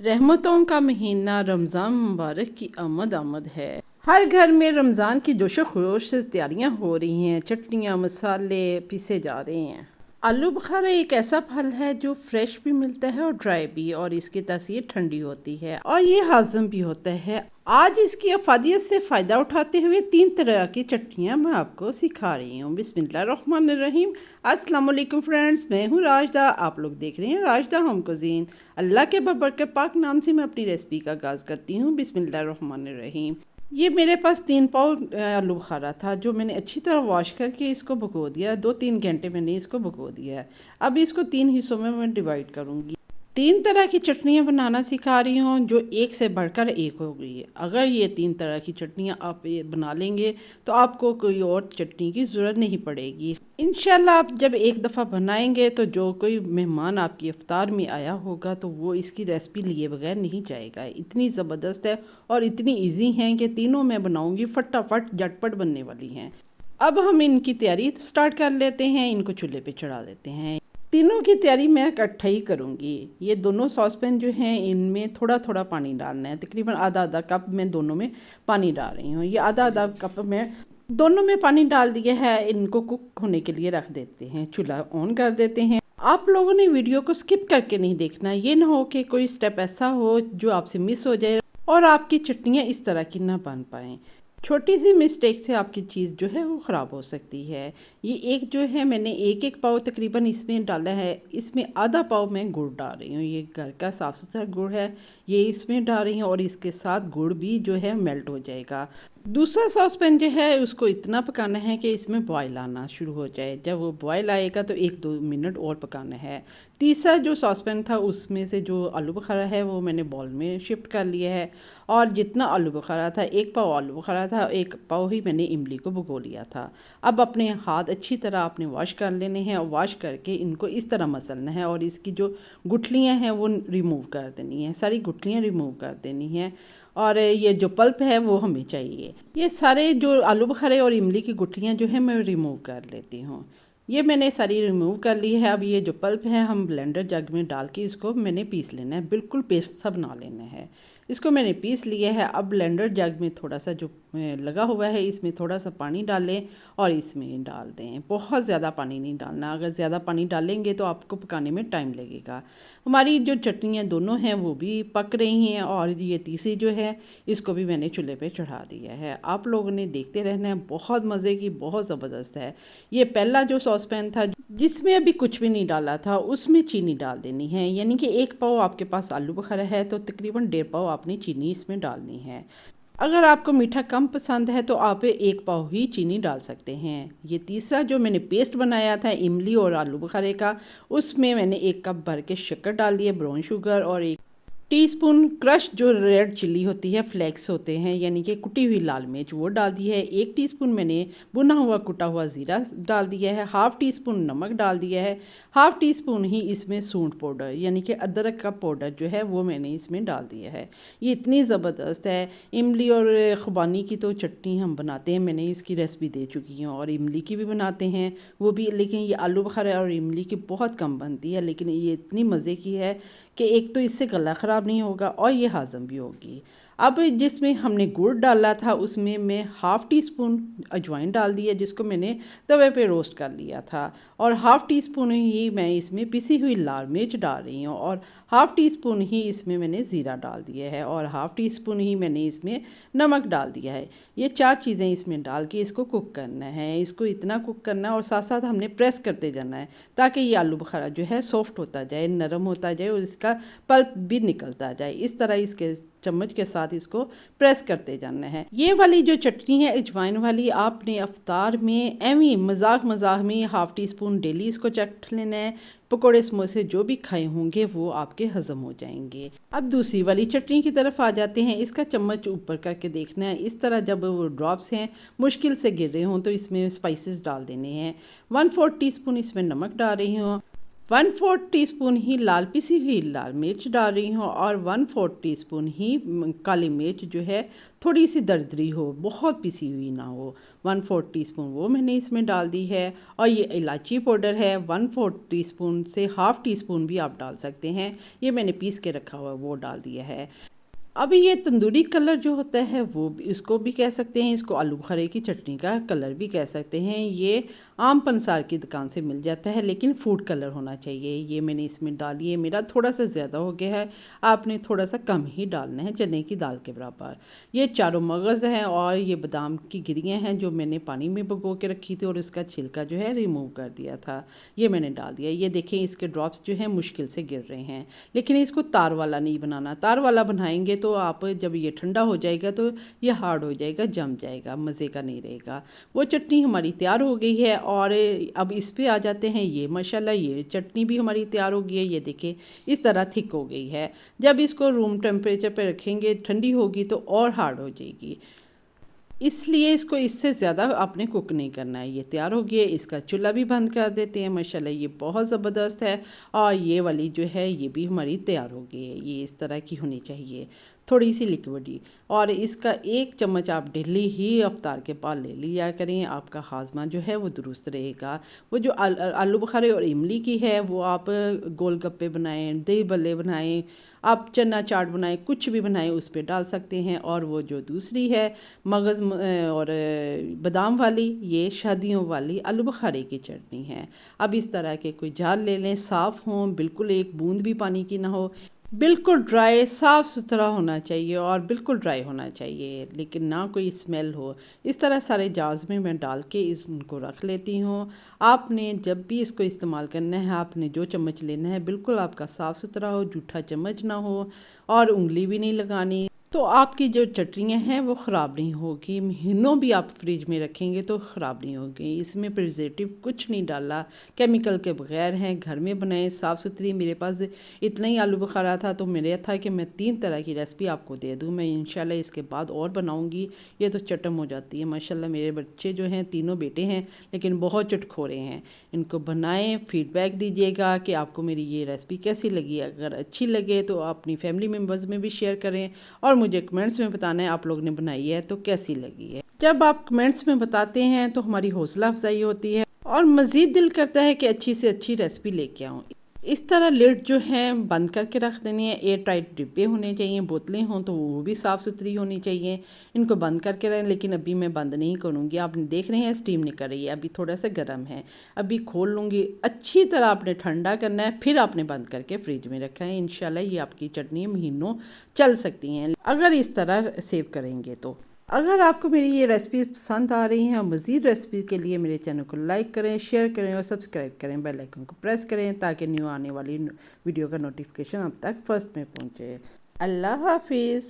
रहमतों का महीना रमज़ान मुबारक की आमद आमद है। हर घर में रमज़ान की जोशो खरोश से तैयारियां हो रही हैं। चटनियाँ मसाले पीसे जा रहे हैं। आलू बुखारा एक ऐसा फल है जो फ्रेश भी मिलता है और ड्राई भी, और इसकी तासीर ठंडी होती है और ये हाजम भी होता है। आज इसकी अफादियत से फ़ायदा उठाते हुए 3 तरह की चटनियाँ मैं आपको सिखा रही हूँ। बिस्मिल्लाहिर्रहमानिर्रहीम। अस्सलाम वालेकुम फ्रेंड्स, मैं हूँ राजदा। आप लोग देख रहे हैं राजदा होम कुज़ीन। अल्लाह के बबरकत पाक नाम से मैं अपनी रेसिपी का आगाज़ करती हूँ। बिस्मिल्लाहिर्रहमानिर्रहीम। ये मेरे पास 3 पाव आलू बुखारा था, जो मैंने अच्छी तरह वॉश करके इसको भिगो दिया। 2-3 घंटे मैंने इसको भिगो दिया है। अब इसको 3 हिस्सों में मैं डिवाइड करूँगी। 3 तरह की चटनियाँ बनाना सिखा रही हूँ, जो एक से बढ़कर एक हो गई है। अगर ये 3 तरह की चटनियाँ आप ये बना लेंगे तो आपको कोई और चटनी की ज़रूरत नहीं पड़ेगी। इंशाल्लाह आप जब एक दफ़ा बनाएंगे तो जो कोई मेहमान आपकी इफ्तार में आया होगा तो वो इसकी रेसिपी लिए बगैर नहीं जाएगा। इतनी ज़बरदस्त है और इतनी ईजी है कि तीनों मैं बनाऊँगी, फटाफट झटपट बनने वाली हैं। अब हम इनकी तैयारी स्टार्ट कर लेते हैं। इनको चूल्हे पे चढ़ा देते हैं। तीनों की तैयारी मैं इकट्ठा ही करूँगी। ये दोनों सॉसपैन जो हैं इनमें थोड़ा थोड़ा पानी डालना है। तकरीबन आधा आधा कप मैं दोनों में पानी डाल रही हूँ। ये आधा आधा कप मैं दोनों में पानी डाल दिया है। इनको कुक होने के लिए रख देते हैं। चूल्हा ऑन कर देते हैं। आप लोगों ने वीडियो को स्किप करके नहीं देखना। ये ना हो कि कोई स्टेप ऐसा हो जो आपसे मिस हो जाए और आपकी चटनियाँ इस तरह की ना बन पाएँ। छोटी सी मिस्टेक से आपकी चीज़ जो है वो ख़राब हो सकती है। ये एक जो है मैंने एक पाव तकरीबन इसमें डाला है। इसमें आधा पाव मैं गुड़ डाल रही हूँ। ये घर का साफ़ सुथरा गुड़ है, ये इसमें डाल रही हूँ और इसके साथ गुड़ भी जो है मेल्ट हो जाएगा। दूसरा सॉसपैन जो है उसको इतना पकाना है कि इसमें बॉयल आना शुरू हो जाए। जब वो बॉयल आएगा तो 1-2 मिनट और पकाना है। तीसरा जो सॉसपैन था उसमें से जो आलू बुखारा है वो मैंने बॉल में शिफ्ट कर लिया है। और जितना आलू बुखारा था, 1 पाव आलू बुखारा था, 1 पाव ही मैंने इमली को भिगो लिया था। अब अपने हाथ अच्छी तरह आपने वॉश कर लेने हैं और वॉश करके इनको इस तरह मसलना है और इसकी जो गुठलियाँ हैं वो रिमूव कर देनी है। सारी गुठलियाँ रिमूव कर देनी है और ये जो पल्प है वो हमें चाहिए। ये सारे जो आलू बुखारे और इमली की गुठलियाँ जो है मैं रिमूव कर लेती हूँ। ये मैंने सारी रिमूव कर ली है। अब ये जो पल्प है हम ब्लेंडर जग में डाल के इसको मैंने पीस लेना है। बिल्कुल पेस्ट सा बना लेना है। इसको मैंने पीस लिया है। अब ब्लेंडर जग में थोड़ा सा जो लगा हुआ है इसमें थोड़ा सा पानी डालें और इसमें डाल दें। बहुत ज़्यादा पानी नहीं डालना। अगर ज़्यादा पानी डालेंगे तो आपको पकाने में टाइम लगेगा। हमारी जो चटनियाँ दोनों हैं वो भी पक रही हैं और ये तीसरी जो है इसको भी मैंने चूल्हे पे चढ़ा दिया है। आप लोगों ने देखते रहना है। बहुत मज़े की, बहुत ज़बरदस्त है। ये पहला जो सॉसपैन था जिसमें अभी कुछ भी नहीं डाला था उसमें चीनी डाल देनी है। यानी कि 1 पाव आपके पास आलू बुखारा है तो तकरीबन 1.5 पाव आपने चीनी इसमें डालनी है। अगर आपको मीठा कम पसंद है तो आप 1 पाव ही चीनी डाल सकते हैं। ये तीसरा जो मैंने पेस्ट बनाया था इमली और आलू बुखारे का, उसमें मैंने 1 कप भर के शक्कर डाल दिया, ब्राउन शुगर, और 1 टीस्पून क्रश जो रेड चिल्ली होती है, फ्लेक्स होते हैं यानी कि कुटी हुई लाल मिर्च, वो डाल दी है। 1 टीस्पून मैंने भुना हुआ कुटा हुआ ज़ीरा डाल दिया है। हाफ़ टी स्पून नमक डाल दिया है। हाफ़ टी स्पून ही इसमें सूंठ पाउडर यानी कि अदरक का पाउडर जो है वो मैंने इसमें डाल दिया है। ये इतनी ज़बरदस्त है। इमली और खुबानी की तो चटनी हम बनाते हैं, मैंने इसकी रेसिपी दे चुकी हूँ, और इमली की भी बनाते हैं वो भी, लेकिन ये आलू बुखारा और इमली की बहुत कम बनती है। लेकिन ये इतनी मज़े की है कि एक तो इससे गला ख़राब नहीं होगा और ये हाज़म भी होगी। अब जिसमें हमने गुड़ डाला था उसमें मैं हाफ़ टी स्पून अजवाइन डाल दी है, जिसको मैंने तवे पे रोस्ट कर लिया था, और हाफ़ टी स्पून ही मैं इसमें पिसी हुई लाल मिर्च डाल रही हूँ, और हाफ़ टी स्पून ही इसमें मैंने ज़ीरा डाल दिया है, और हाफ़ टी स्पून ही मैंने इसमें नमक डाल दिया है। ये 4 चीज़ें इसमें डाल के इसको कुक करना है। इसको इतना कुक करना है और साथ साथ हमने प्रेस करते जाना है ताकि ये आलू बुखारा जो है सॉफ्ट होता जाए, नरम होता जाए और इसका पल्प भी निकलता जाए। इस तरह इसके चम्मच के साथ इसको प्रेस करते जाना है। ये वाली जो चटनी है अजवाइन वाली, आपने अफ्तार में एवं मजाक मजाक में हाफ़ टी स्पून डेली इसको चख लेना है। पकोड़े समोसे जो भी खाए होंगे वो आपके हज़म हो जाएंगे। अब दूसरी वाली चटनी की तरफ आ जाते हैं। इसका चम्मच ऊपर करके देखना है। इस तरह जब वो ड्रॉप्स हैं मुश्किल से गिर रहे हों तो इसमें स्पाइसेस डाल देने हैं। 1/4 टीस्पून इसमें नमक डाल रही हूँ, 1/4 टीस्पून ही लाल पिसी हुई लाल मिर्च डाल रही हूँ और 1/4 टीस्पून ही काली मिर्च जो है थोड़ी सी दरदरी हो, बहुत पिसी हुई ना हो। 1/4 टीस्पून वो मैंने इसमें डाल दी है। और ये इलायची पाउडर है 1/4 टीस्पून से ½ टीस्पून भी आप डाल सकते हैं। ये मैंने पीस के रखा हुआ वो डाल दिया है। अब ये तंदूरी कलर जो होता है वो भी, इसको भी कह सकते हैं, इसको आलू बुखारे की चटनी का कलर भी कह सकते हैं। ये आम पंसार की दुकान से मिल जाता है, लेकिन फूड कलर होना चाहिए। ये मैंने इसमें डाली है, मेरा थोड़ा सा ज़्यादा हो गया है, आपने थोड़ा सा कम ही डालना है, चने की दाल के बराबर। ये चारों मगज़ हैं और ये बादाम की गिरियाँ हैं जो मैंने पानी में भिगो के रखी थी और उसका छिलका जो है रिमूव कर दिया था, ये मैंने डाल दिया। ये देखें इसके ड्रॉप्स जो हैं मुश्किल से गिर रहे हैं, लेकिन इसको तार वाला नहीं बनाना। तार वाला बनाएंगे तो आप जब ये ठंडा हो जाएगा तो ये हार्ड हो जाएगा, जम जाएगा, मज़े का नहीं रहेगा। वो चटनी हमारी तैयार हो गई है और अब इस पे आ जाते हैं। ये माशाल्लाह ये चटनी भी हमारी तैयार हो गई है। ये देखिए इस तरह थिक हो गई है। जब इसको रूम टेम्परेचर पे रखेंगे, ठंडी होगी तो और हार्ड हो जाएगी, इसलिए इसको इससे ज़्यादा आपने कुक नहीं करना है। ये तैयार हो गया, इसका चूल्हा भी बंद कर देते हैं। माशाल्लाह ये बहुत ज़बरदस्त है। और ये वाली जो है ये भी हमारी तैयार हो गई है। ये इस तरह की होनी चाहिए, थोड़ी सी लिक्विडी। और इसका 1 चम्मच आप डेली ही अफ्तार के बाद ले लिया करें, आपका हाजमा जो है वो दुरुस्त रहेगा। वो जो आलू बुखारे और इमली की है वो आप गोलगप्पे बनाएं, दही बल्ले बनाएं, आप चना चाट बनाएं, कुछ भी बनाएं उस पर डाल सकते हैं। और वो जो दूसरी है मगज़ और बादाम वाली, ये शादियों वाली आलू बुखारे की चटनी है। अब इस तरह के कोई जार ले लें, साफ़ हों, बिल्कुल एक बूंद भी पानी की ना हो, बिल्कुल ड्राई साफ़ सुथरा होना चाहिए और बिल्कुल ड्राई होना चाहिए, लेकिन ना कोई स्मेल हो। इस तरह सारे जार्स में मैं डाल के इनको रख लेती हूँ। आपने जब भी इसको इस्तेमाल करना है, आपने जो चम्मच लेना है बिल्कुल आपका साफ़ सुथरा हो, जूठा चम्मच ना हो और उंगली भी नहीं लगानी, तो आपकी जो चटनियाँ हैं वो ख़राब नहीं होगी। महीनों भी आप फ्रिज में रखेंगे तो ख़राब नहीं होगी। इसमें प्रिजर्वेटिव कुछ नहीं डाला, केमिकल के बगैर हैं, घर में बनाए, साफ़ सुथरी। मेरे पास इतना ही आलू बुखारा था तो मेरे था कि मैं 3 तरह की रेसिपी आपको दे दूँ। मैं इंशाल्लाह इसके बाद और बनाऊँगी। ये तो चटम हो जाती है माशाल्लाह। मेरे बच्चे जो हैं, तीनों बेटे हैं लेकिन बहुत चटखोरे हैं। इनको बनाएं, फीडबैक दीजिएगा कि आपको मेरी ये रेसिपी कैसी लगी। अगर अच्छी लगे तो अपनी फैमिली मेम्बर्स में भी शेयर करें और मुझे कमेंट्स में बताना है आप लोग ने बनाई है तो कैसी लगी है। जब आप कमेंट्स में बताते हैं तो हमारी हौसला अफजाई होती है और मज़ीद दिल करता है कि अच्छी से अच्छी रेसिपी लेके आऊँ। इस तरह लिड जो है बंद करके रख देनी है। एयर टाइट डिब्बे होने चाहिए, बोतलें हों तो वो भी साफ़ सुथरी होनी चाहिए। इनको बंद करके रहें, लेकिन अभी मैं बंद नहीं करूँगी। आप देख रहे हैं स्टीम निकल रही है, अभी थोड़ा सा गर्म है, अभी खोल लूँगी। अच्छी तरह आपने ठंडा करना है, फिर आपने बंद करके फ्रिज में रखा है। इंशाल्लाह ये आपकी चटनी महीनों चल सकती हैं अगर इस तरह सेव करेंगे तो। अगर आपको मेरी ये रेसिपी पसंद आ रही हैं और मज़ीद रेसिपी के लिए मेरे चैनल को लाइक करें, शेयर करें और सब्सक्राइब करें, बेल आइकन को प्रेस करें ताकि न्यू आने वाली वीडियो का नोटिफिकेशन आप तक फर्स्ट में पहुँचे। अल्लाह हाफिज़।